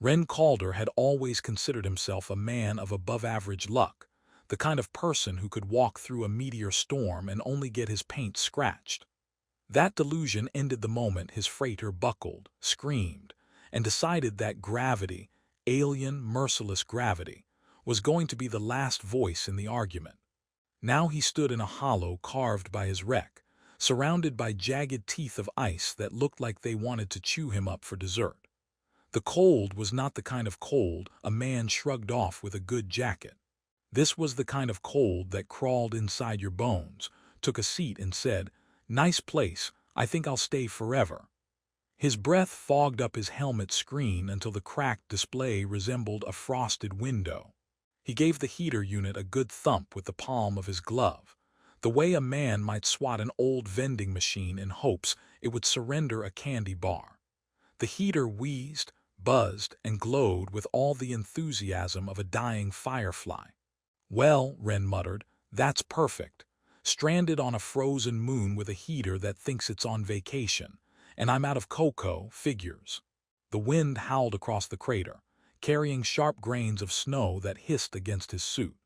Ren Calder had always considered himself a man of above-average luck, the kind of person who could walk through a meteor storm and only get his paint scratched. That delusion ended the moment his freighter buckled, screamed, and decided that gravity, alien, merciless gravity, was going to be the last voice in the argument. Now he stood in a hollow carved by his wreck, surrounded by jagged teeth of ice that looked like they wanted to chew him up for dessert. The cold was not the kind of cold a man shrugged off with a good jacket. This was the kind of cold that crawled inside your bones, took a seat and said, "Nice place, I think I'll stay forever." His breath fogged up his helmet screen until the cracked display resembled a frosted window. He gave the heater unit a good thump with the palm of his glove, the way a man might swat an old vending machine in hopes it would surrender a candy bar. The heater wheezed, buzzed, and glowed with all the enthusiasm of a dying firefly. "Well," Ren muttered, "that's perfect. Stranded on a frozen moon with a heater that thinks it's on vacation, and I'm out of cocoa, figures." The wind howled across the crater, carrying sharp grains of snow that hissed against his suit.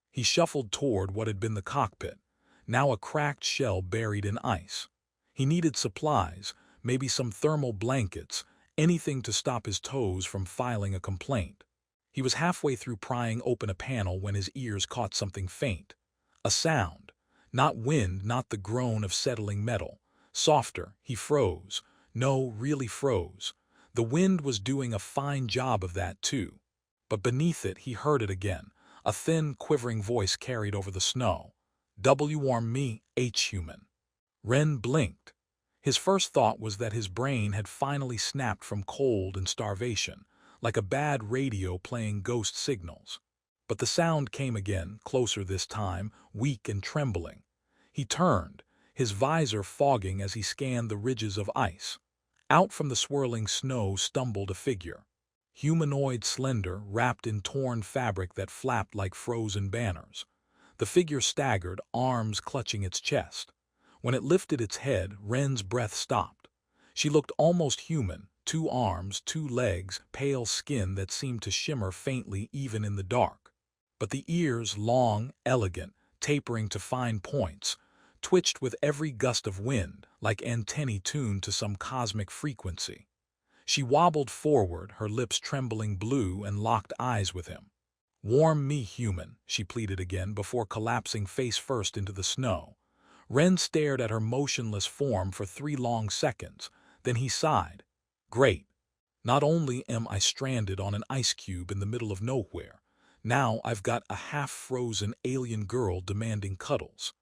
He shuffled toward what had been the cockpit, now a cracked shell buried in ice. He needed supplies, maybe some thermal blankets, anything to stop his toes from filing a complaint. He was halfway through prying open a panel when his ears caught something faint. A sound. Not wind, not the groan of settling metal. Softer. He froze. No, really froze. The wind was doing a fine job of that too. But beneath it he heard it again. A thin, quivering voice carried over the snow. "W-warm me, H-human." Ren blinked. His first thought was that his brain had finally snapped from cold and starvation, like a bad radio playing ghost signals. But the sound came again, closer this time, weak and trembling. He turned, his visor fogging as he scanned the ridges of ice. Out from the swirling snow stumbled a figure. Humanoid, slender, wrapped in torn fabric that flapped like frozen banners. The figure staggered, arms clutching its chest. When it lifted its head, Ren's breath stopped. She looked almost human, 2 arms, 2 legs, pale skin that seemed to shimmer faintly even in the dark. But the ears, long, elegant, tapering to fine points, twitched with every gust of wind, like antennae tuned to some cosmic frequency. She wobbled forward, her lips trembling blue, and locked eyes with him. "Warm me, human," she pleaded again before collapsing face first into the snow. Ren stared at her motionless form for 3 long seconds, then he sighed. "Great. Not only am I stranded on an ice cube in the middle of nowhere, now I've got a half-frozen alien girl demanding cuddles.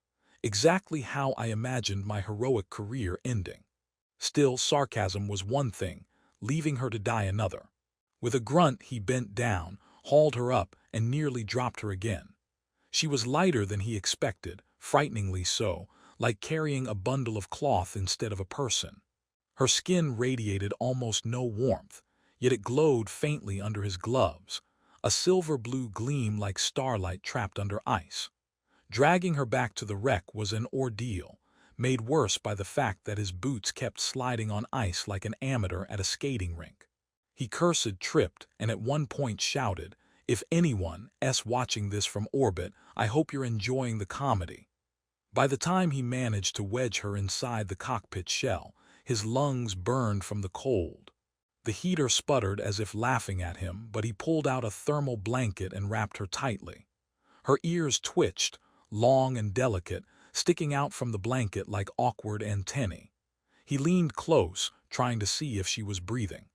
Exactly how I imagined my heroic career ending." Still, sarcasm was one thing, leaving her to die another. With a grunt, he bent down, hauled her up, and nearly dropped her again. She was lighter than he expected, frighteningly so, like carrying a bundle of cloth instead of a person. Her skin radiated almost no warmth, yet it glowed faintly under his gloves, a silver-blue gleam like starlight trapped under ice. Dragging her back to the wreck was an ordeal, made worse by the fact that his boots kept sliding on ice like an amateur at a skating rink. He cursed, tripped, and at one point shouted, "If anyone's watching this from orbit, I hope you're enjoying the comedy." By the time he managed to wedge her inside the cockpit shell, his lungs burned from the cold. The heater sputtered as if laughing at him, but he pulled out a thermal blanket and wrapped her tightly. Her ears twitched, long and delicate, sticking out from the blanket like awkward antennae. He leaned close, trying to see if she was breathing.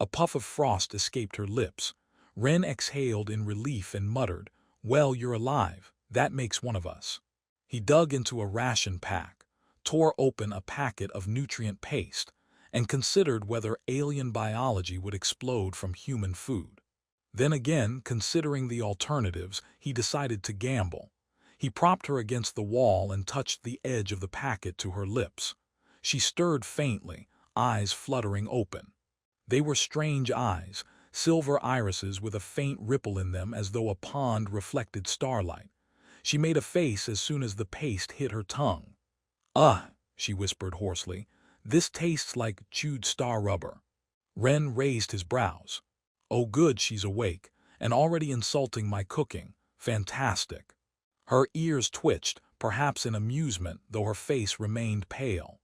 A puff of frost escaped her lips. Ren exhaled in relief and muttered, "Well, you're alive. That makes one of us." He dug into a ration pack, tore open a packet of nutrient paste, and considered whether alien biology would explode from human food. Then again, considering the alternatives, he decided to gamble. He propped her against the wall and touched the edge of the packet to her lips. She stirred faintly, eyes fluttering open. They were strange eyes, silver irises with a faint ripple in them as though a pond reflected starlight. She made a face as soon as the paste hit her tongue. She whispered hoarsely, "this tastes like chewed star rubber." Ren raised his brows. Oh good, she's awake, and already insulting my cooking. Fantastic. Her ears twitched, perhaps in amusement, though her face remained pale.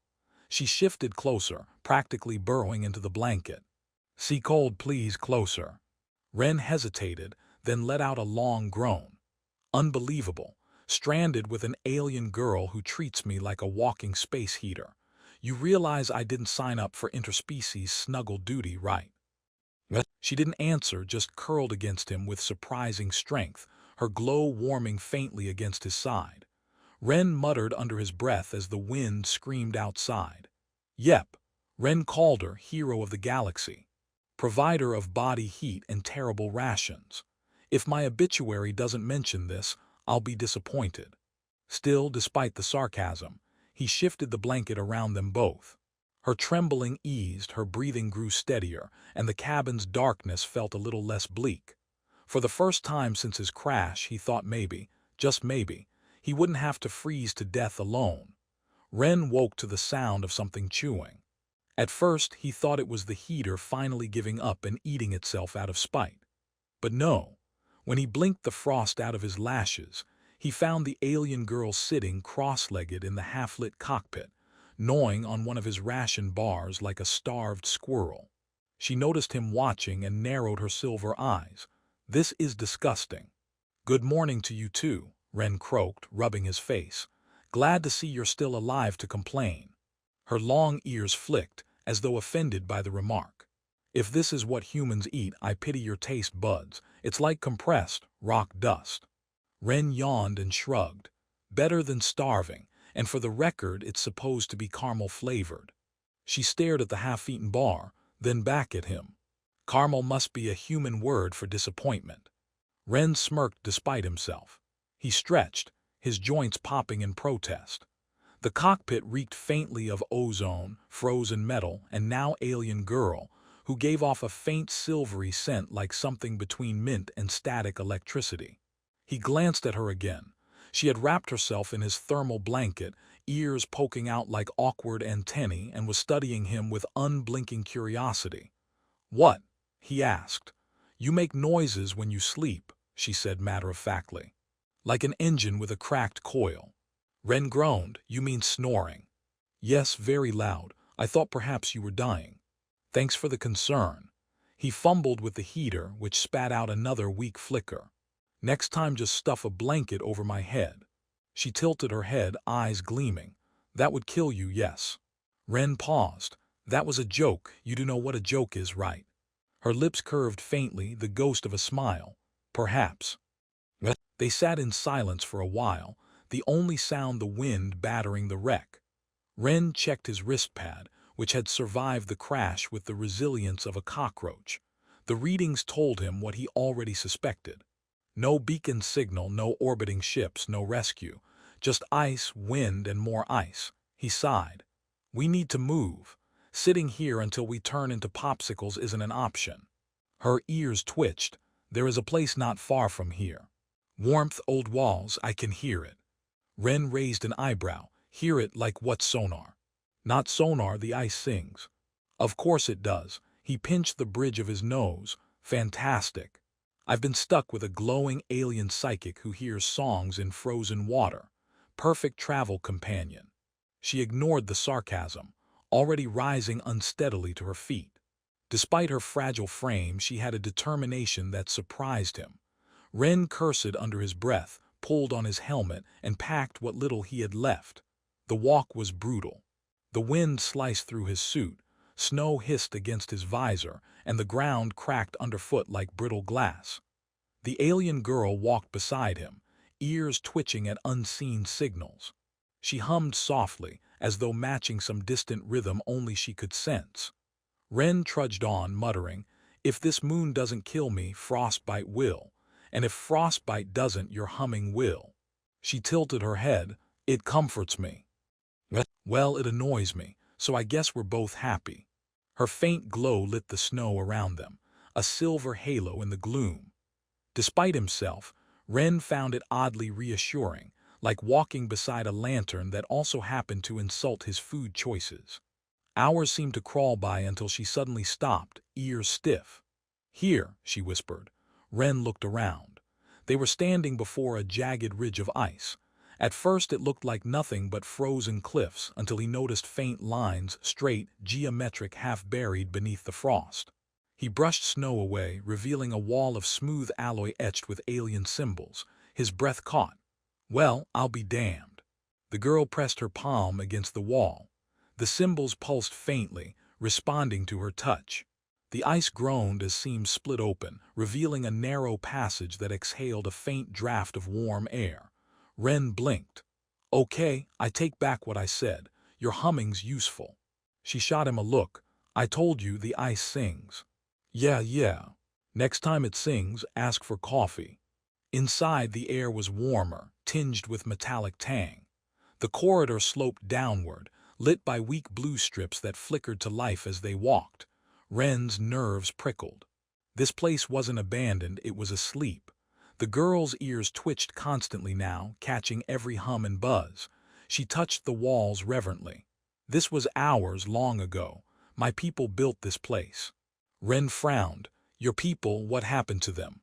She shifted closer, practically burrowing into the blanket. "Sea cold, please, closer." Ren hesitated, then let out a long groan. Unbelievable. Stranded with an alien girl who treats me like a walking space heater. You realize I didn't sign up for interspecies snuggle duty, right? She didn't answer, just curled against him with surprising strength, her glow warming faintly against his side. Ren muttered under his breath as the wind screamed outside. Yep, Ren called her hero of the galaxy. Provider of body heat and terrible rations. If my obituary doesn't mention this, I'll be disappointed. Still, despite the sarcasm, he shifted the blanket around them both. Her trembling eased, her breathing grew steadier, and the cabin's darkness felt a little less bleak. For the first time since his crash, he thought maybe, just maybe, he wouldn't have to freeze to death alone. Ren woke to the sound of something chewing. At first, he thought it was the heater finally giving up and eating itself out of spite. But no. When he blinked the frost out of his lashes, he found the alien girl sitting cross-legged in the half-lit cockpit, gnawing on one of his ration bars like a starved squirrel. She noticed him watching and narrowed her silver eyes. "This is disgusting." "Good morning to you too," Ren croaked, rubbing his face. "Glad to see you're still alive to complain." Her long ears flicked, as though offended by the remark. "If this is what humans eat, I pity your taste buds. It's like compressed rock dust." Ren yawned and shrugged. "Better than starving, and for the record, it's supposed to be caramel-flavored." She stared at the half-eaten bar, then back at him. Caramel must be a human word for disappointment. Ren smirked despite himself. He stretched, his joints popping in protest. The cockpit reeked faintly of ozone, frozen metal, and now alien girl, who gave off a faint silvery scent like something between mint and static electricity. He glanced at her again. She had wrapped herself in his thermal blanket, ears poking out like awkward antennae, and was studying him with unblinking curiosity. "What?" he asked. "You make noises when you sleep," she said matter-of-factly. "Like an engine with a cracked coil." Ren groaned. "You mean snoring?" "Yes, very loud. I thought perhaps you were dying." "Thanks for the concern." He fumbled with the heater, which spat out another weak flicker. "Next time just stuff a blanket over my head." She tilted her head, eyes gleaming. "That would kill you, yes." Ren paused. "That was a joke. You do know what a joke is, right?" Her lips curved faintly, the ghost of a smile. "Perhaps." They sat in silence for a while, the only sound the wind battering the wreck. Ren checked his wristpad, which had survived the crash with the resilience of a cockroach. The readings told him what he already suspected. No beacon signal, no orbiting ships, no rescue. Just ice, wind, and more ice. He sighed. "We need to move. Sitting here until we turn into popsicles isn't an option." Her ears twitched. "There is a place not far from here." "Warmth, old walls, I can hear it." Ren raised an eyebrow. "Hear it like what sonar?" "Not sonar, the ice sings." "Of course it does." He pinched the bridge of his nose. "Fantastic. I've been stuck with a glowing alien psychic who hears songs in frozen water. Perfect travel companion." She ignored the sarcasm, already rising unsteadily to her feet. Despite her fragile frame, she had a determination that surprised him. Ren cursed under his breath, pulled on his helmet, and packed what little he had left. The walk was brutal. The wind sliced through his suit, snow hissed against his visor, and the ground cracked underfoot like brittle glass. The alien girl walked beside him, ears twitching at unseen signals. She hummed softly, as though matching some distant rhythm only she could sense. Ren trudged on, muttering, "If this moon doesn't kill me, frostbite will. And if frostbite doesn't, your humming will." She tilted her head. "It comforts me." "Well, it annoys me, so I guess we're both happy." Her faint glow lit the snow around them, a silver halo in the gloom. Despite himself, Ren found it oddly reassuring, like walking beside a lantern that also happened to insult his food choices. Hours seemed to crawl by until she suddenly stopped, ears stiff. "Here," she whispered. Ren looked around. They were standing before a jagged ridge of ice. At first it looked like nothing but frozen cliffs until he noticed faint lines, straight, geometric, half buried beneath the frost. He brushed snow away, revealing a wall of smooth alloy etched with alien symbols. His breath caught. "Well, I'll be damned." The girl pressed her palm against the wall. The symbols pulsed faintly, responding to her touch. The ice groaned as seams split open, revealing a narrow passage that exhaled a faint draft of warm air. Ren blinked. "Okay, I take back what I said. Your humming's useful." She shot him a look. "I told you the ice sings." Yeah. Next time it sings, ask for coffee." Inside, the air was warmer, tinged with metallic tang. The corridor sloped downward, lit by weak blue strips that flickered to life as they walked. Ren's nerves prickled. This place wasn't abandoned, it was asleep. The girl's ears twitched constantly now, catching every hum and buzz. She touched the walls reverently. "This was hours long ago. My people built this place." Ren frowned. "Your people, what happened to them?"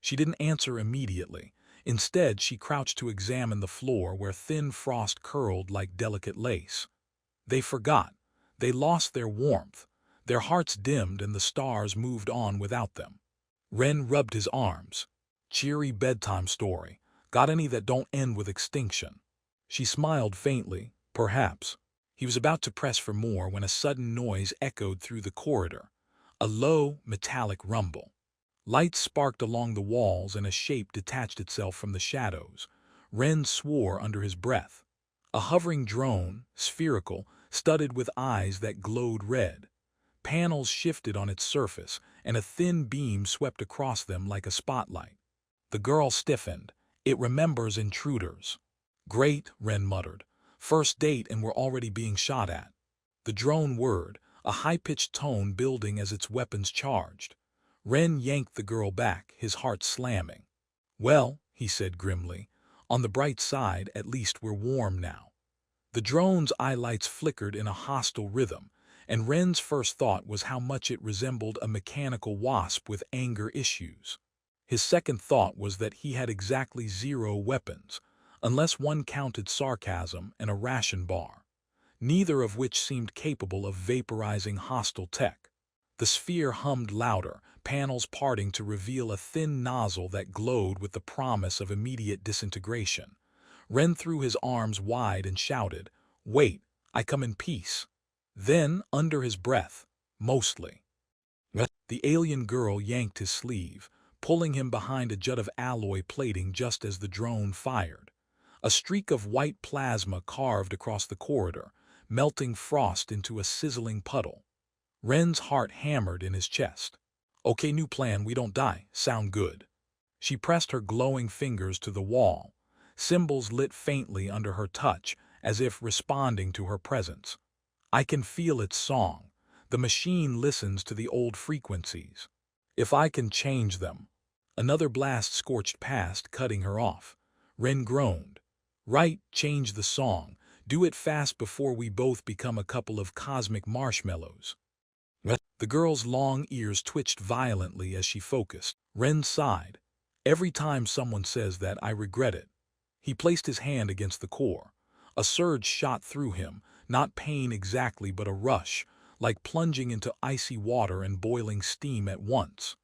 She didn't answer immediately. Instead, she crouched to examine the floor where thin frost curled like delicate lace. "They forgot. They lost their warmth. Their hearts dimmed and the stars moved on without them." Ren rubbed his arms. "Cheery bedtime story. Got any that don't end with extinction?" She smiled faintly. "Perhaps." He was about to press for more when a sudden noise echoed through the corridor. A low, metallic rumble. Lights sparked along the walls and a shape detached itself from the shadows. Ren swore under his breath. A hovering drone, spherical, studded with eyes that glowed red. Panels shifted on its surface, and a thin beam swept across them like a spotlight. The girl stiffened. "It remembers intruders." "Great," Ren muttered. "First date and we're already being shot at." The drone whirred, a high-pitched tone building as its weapons charged. Ren yanked the girl back, his heart slamming. "Well," he said grimly, "on the bright side, at least we're warm now." The drone's eyelights flickered in a hostile rhythm, and Ren's first thought was how much it resembled a mechanical wasp with anger issues. His second thought was that he had exactly 0 weapons, unless one counted sarcasm and a ration bar, neither of which seemed capable of vaporizing hostile tech. The sphere hummed louder, panels parting to reveal a thin nozzle that glowed with the promise of immediate disintegration. Ren threw his arms wide and shouted, "Wait, I come in peace." Then, under his breath, "Mostly." The alien girl yanked his sleeve, pulling him behind a jut of alloy plating just as the drone fired. A streak of white plasma carved across the corridor, melting frost into a sizzling puddle. Ren's heart hammered in his chest. "Okay, new plan, we don't die. Sound good." She pressed her glowing fingers to the wall. Symbols lit faintly under her touch, as if responding to her presence. "I can feel its song. The machine listens to the old frequencies. If I can change them." Another blast scorched past, cutting her off. Ren groaned. "Right, change the song. Do it fast before we both become a couple of cosmic marshmallows." The girl's long ears twitched violently as she focused. Ren sighed. "Every time someone says that, I regret it." He placed his hand against the core. A surge shot through him, not pain exactly but a rush, like plunging into icy water and boiling steam at once.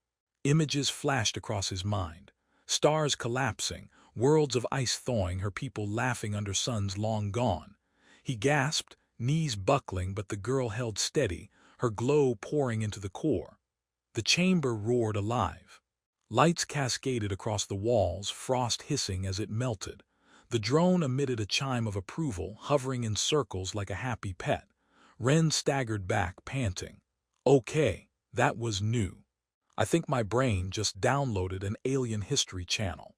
Images flashed across his mind. Stars collapsing, worlds of ice thawing, her people laughing under suns long gone. He gasped, knees buckling, but the girl held steady, her glow pouring into the core. The chamber roared alive. Lights cascaded across the walls, frost hissing as it melted. The drone emitted a chime of approval, hovering in circles like a happy pet. Ren staggered back, panting. "Okay, that was new. I think my brain just downloaded an alien history channel."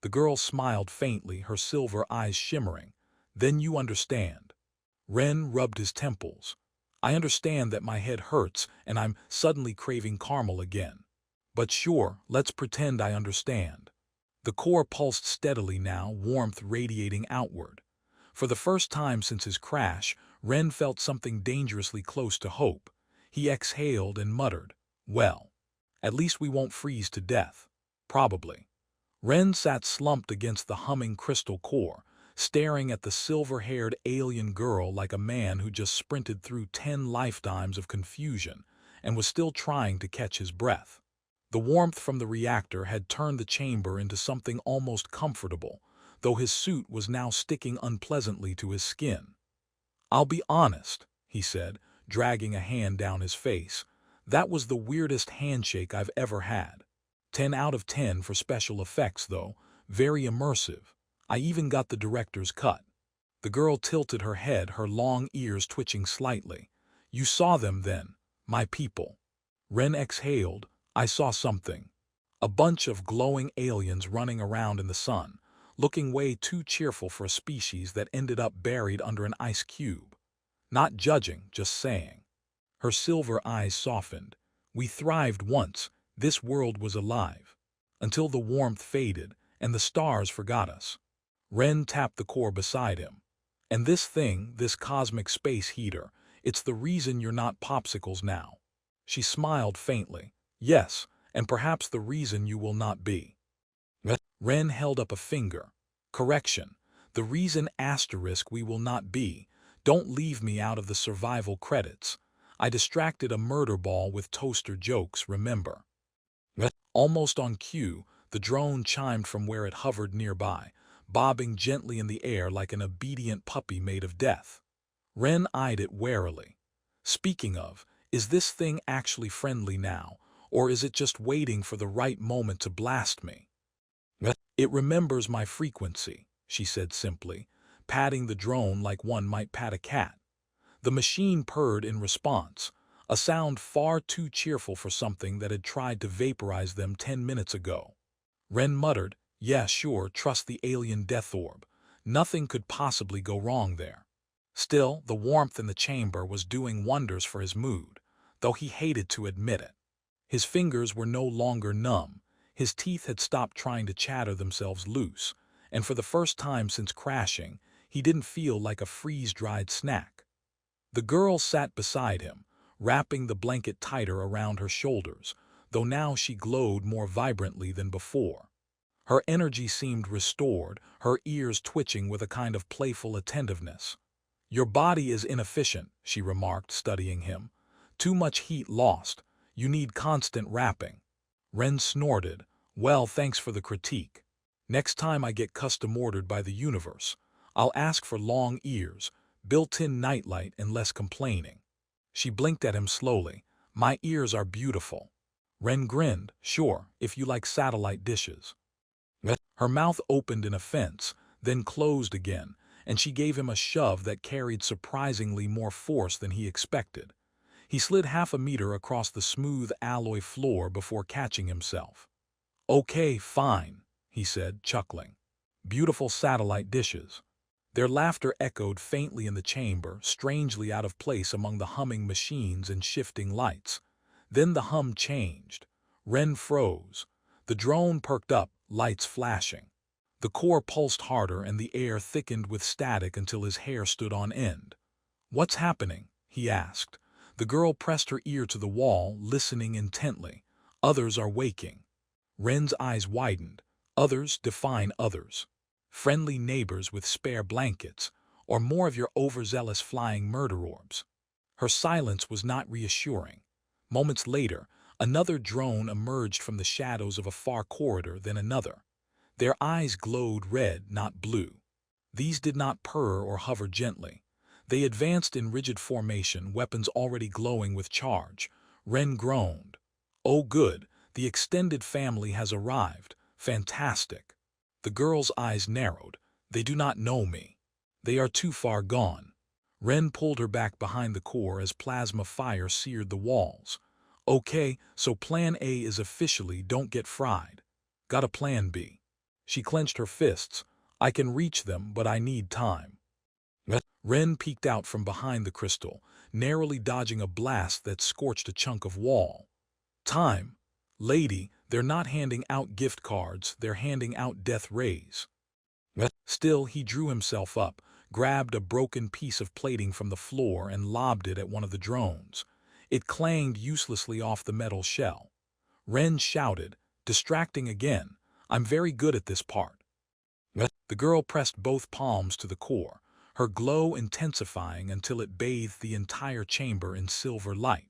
The girl smiled faintly, her silver eyes shimmering. "Then you understand." Ren rubbed his temples. "I understand that my head hurts and I'm suddenly craving caramel again. But sure, let's pretend I understand." The core pulsed steadily now, warmth radiating outward. For the first time since his crash, Ren felt something dangerously close to hope. He exhaled and muttered, "Well." At least we won't freeze to death. Probably. Ren sat slumped against the humming crystal core, staring at the silver-haired alien girl like a man who just sprinted through 10 lifetimes of confusion and was still trying to catch his breath. The warmth from the reactor had turned the chamber into something almost comfortable, though his suit was now sticking unpleasantly to his skin. "I'll be honest," he said, dragging a hand down his face. "That was the weirdest handshake I've ever had. 10 out of 10 for special effects, though. Very immersive. I even got the director's cut." The girl tilted her head, her long ears twitching slightly. "You saw them then, my people." Ren exhaled. "I saw something. A bunch of glowing aliens running around in the sun, looking way too cheerful for a species that ended up buried under an ice cube. Not judging, just saying." Her silver eyes softened. "We thrived once. This world was alive. Until the warmth faded and the stars forgot us." Ren tapped the core beside him. "And this thing, this cosmic space heater, it's the reason you're not popsicles now." She smiled faintly. "Yes, and perhaps the reason you will not be." Ren held up a finger. "Correction. The reason asterisk we will not be. Don't leave me out of the survival credits. I distracted a murder ball with toaster jokes, remember?" Almost on cue, the drone chimed from where it hovered nearby, bobbing gently in the air like an obedient puppy made of death. Ren eyed it warily. "Speaking of, is this thing actually friendly now, or is it just waiting for the right moment to blast me?" "It remembers my frequency," she said simply, patting the drone like one might pat a cat. The machine purred in response, a sound far too cheerful for something that had tried to vaporize them 10 minutes ago. Ren muttered, "Yeah, sure, trust the alien death orb. Nothing could possibly go wrong there." Still, the warmth in the chamber was doing wonders for his mood, though he hated to admit it. His fingers were no longer numb, his teeth had stopped trying to chatter themselves loose, and for the first time since crashing, he didn't feel like a freeze-dried snack. The girl sat beside him, wrapping the blanket tighter around her shoulders, though now she glowed more vibrantly than before. Her energy seemed restored, her ears twitching with a kind of playful attentiveness. "Your body is inefficient," she remarked, studying him. "Too much heat lost. You need constant wrapping." Ren snorted. "Well, thanks for the critique. Next time I get custom ordered by the universe, I'll ask for long ears, built-in nightlight, and less complaining." She blinked at him slowly. "My ears are beautiful." Ren grinned. "Sure, if you like satellite dishes." Her mouth opened in offense, then closed again, and she gave him a shove that carried surprisingly more force than he expected. He slid half a meter across the smooth alloy floor before catching himself. "Okay, fine," he said, chuckling. "Beautiful satellite dishes." Their laughter echoed faintly in the chamber, strangely out of place among the humming machines and shifting lights. Then the hum changed. Ren froze. The drone perked up, lights flashing. The core pulsed harder and the air thickened with static until his hair stood on end. "What's happening?" he asked. The girl pressed her ear to the wall, listening intently. "Others are waking." Ren's eyes widened. "Others define others. Friendly neighbors with spare blankets, or more of your overzealous flying murder orbs." Her silence was not reassuring. Moments later, another drone emerged from the shadows of a far corridor, then another. Their eyes glowed red, not blue. These did not purr or hover gently. They advanced in rigid formation, weapons already glowing with charge. Ren groaned. "Oh good, the extended family has arrived. Fantastic." The girl's eyes narrowed. "They do not know me. They are too far gone." Ren pulled her back behind the core as plasma fire seared the walls. "Okay, so plan A is officially don't get fried. Got a plan B." She clenched her fists. "I can reach them, but I need time." Ren peeked out from behind the crystal, narrowly dodging a blast that scorched a chunk of wall. "Time? Lady, they're not handing out gift cards, they're handing out death rays." Still, he drew himself up, grabbed a broken piece of plating from the floor and lobbed it at one of the drones. It clanged uselessly off the metal shell. Ren shouted, distracting again. I'm very good at this part. The girl pressed both palms to the core, her glow intensifying until it bathed the entire chamber in silver light.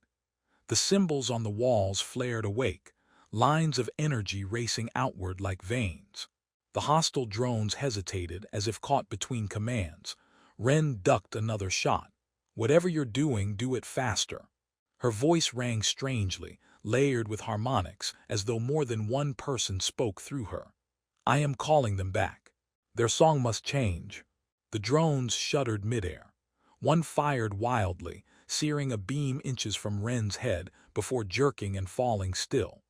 The symbols on the walls flared awake, lines of energy racing outward like veins. The hostile drones hesitated as if caught between commands. Ren ducked another shot. Whatever you're doing, do it faster. Her voice rang strangely, layered with harmonics, as though more than one person spoke through her. I am calling them back. Their song must change. The drones shuddered midair. One fired wildly, searing a beam inches from Ren's head before jerking and falling still.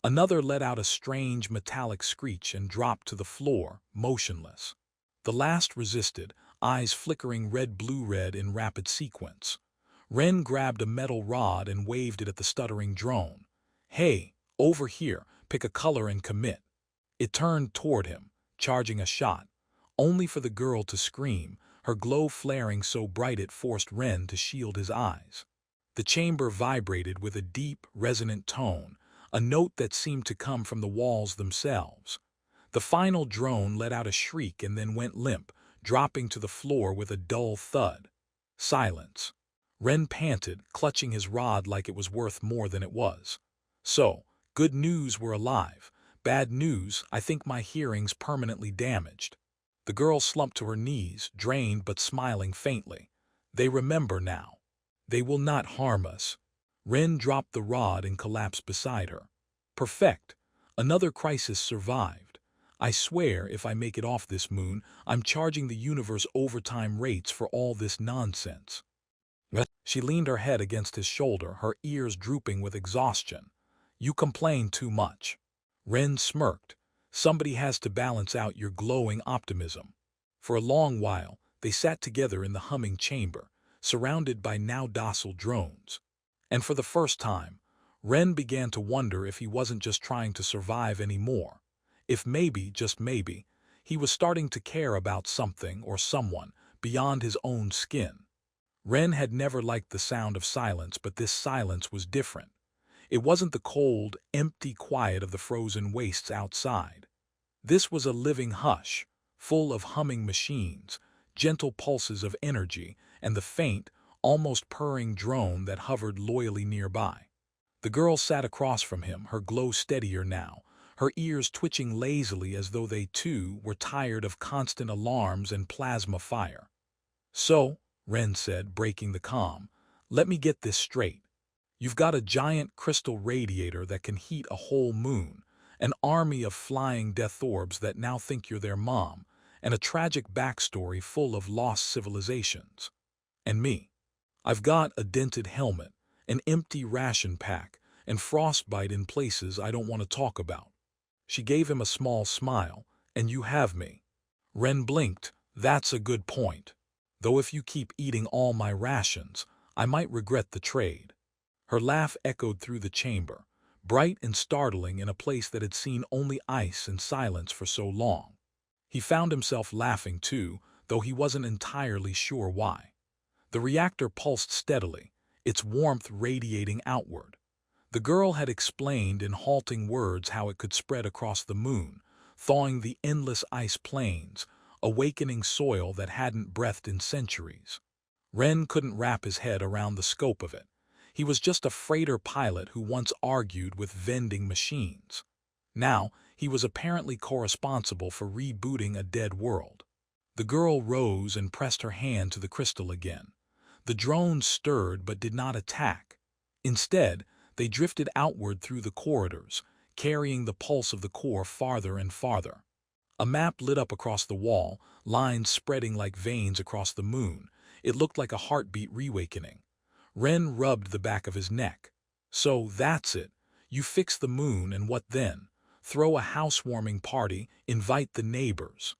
Another let out a strange metallic screech and dropped to the floor, motionless. The last resisted, eyes flickering red-blue-red in rapid sequence. Ren grabbed a metal rod and waved it at the stuttering drone. Hey, over here, pick a color and commit. It turned toward him, charging a shot, only for the girl to scream, her glow flaring so bright it forced Ren to shield his eyes. The chamber vibrated with a deep, resonant tone, a note that seemed to come from the walls themselves. The final drone let out a shriek and then went limp, dropping to the floor with a dull thud. Silence. Ren panted, clutching his rod like it was worth more than it was. So, good news, we're alive. Bad news, I think my hearing's permanently damaged. The girl slumped to her knees, drained but smiling faintly. They remember now. They will not harm us. Ren dropped the rod and collapsed beside her. Perfect. Another crisis survived. I swear if I make it off this moon, I'm charging the universe overtime rates for all this nonsense. She leaned her head against his shoulder, her ears drooping with exhaustion. You complain too much. Ren smirked. Somebody has to balance out your glowing optimism. For a long while, they sat together in the humming chamber, surrounded by now docile drones. And for the first time, Ren began to wonder if he wasn't just trying to survive anymore. If maybe, just maybe, he was starting to care about something or someone beyond his own skin. Ren had never liked the sound of silence, but this silence was different. It wasn't the cold, empty quiet of the frozen wastes outside. This was a living hush, full of humming machines, gentle pulses of energy, and the faint, almost purring drone that hovered loyally nearby. The girl sat across from him, her glow steadier now, her ears twitching lazily as though they too were tired of constant alarms and plasma fire. So, Ren said, breaking the calm, let me get this straight. You've got a giant crystal radiator that can heat a whole moon, an army of flying death orbs that now think you're their mom, and a tragic backstory full of lost civilizations. And me. I've got a dented helmet, an empty ration pack, and frostbite in places I don't want to talk about. She gave him a small smile, and you have me. Ren blinked. That's a good point. Though if you keep eating all my rations, I might regret the trade. Her laugh echoed through the chamber, bright and startling in a place that had seen only ice and silence for so long. He found himself laughing too, though he wasn't entirely sure why. The reactor pulsed steadily, its warmth radiating outward. The girl had explained in halting words how it could spread across the moon, thawing the endless ice plains, awakening soil that hadn't breathed in centuries. Ren couldn't wrap his head around the scope of it. He was just a freighter pilot who once argued with vending machines. Now, he was apparently corresponsible for rebooting a dead world. The girl rose and pressed her hand to the crystal again. The drones stirred but did not attack. Instead, they drifted outward through the corridors, carrying the pulse of the core farther and farther. A map lit up across the wall, lines spreading like veins across the moon. It looked like a heartbeat reawakening. Ren rubbed the back of his neck. So that's it. You fix the moon and what then? Throw a housewarming party, invite the neighbors.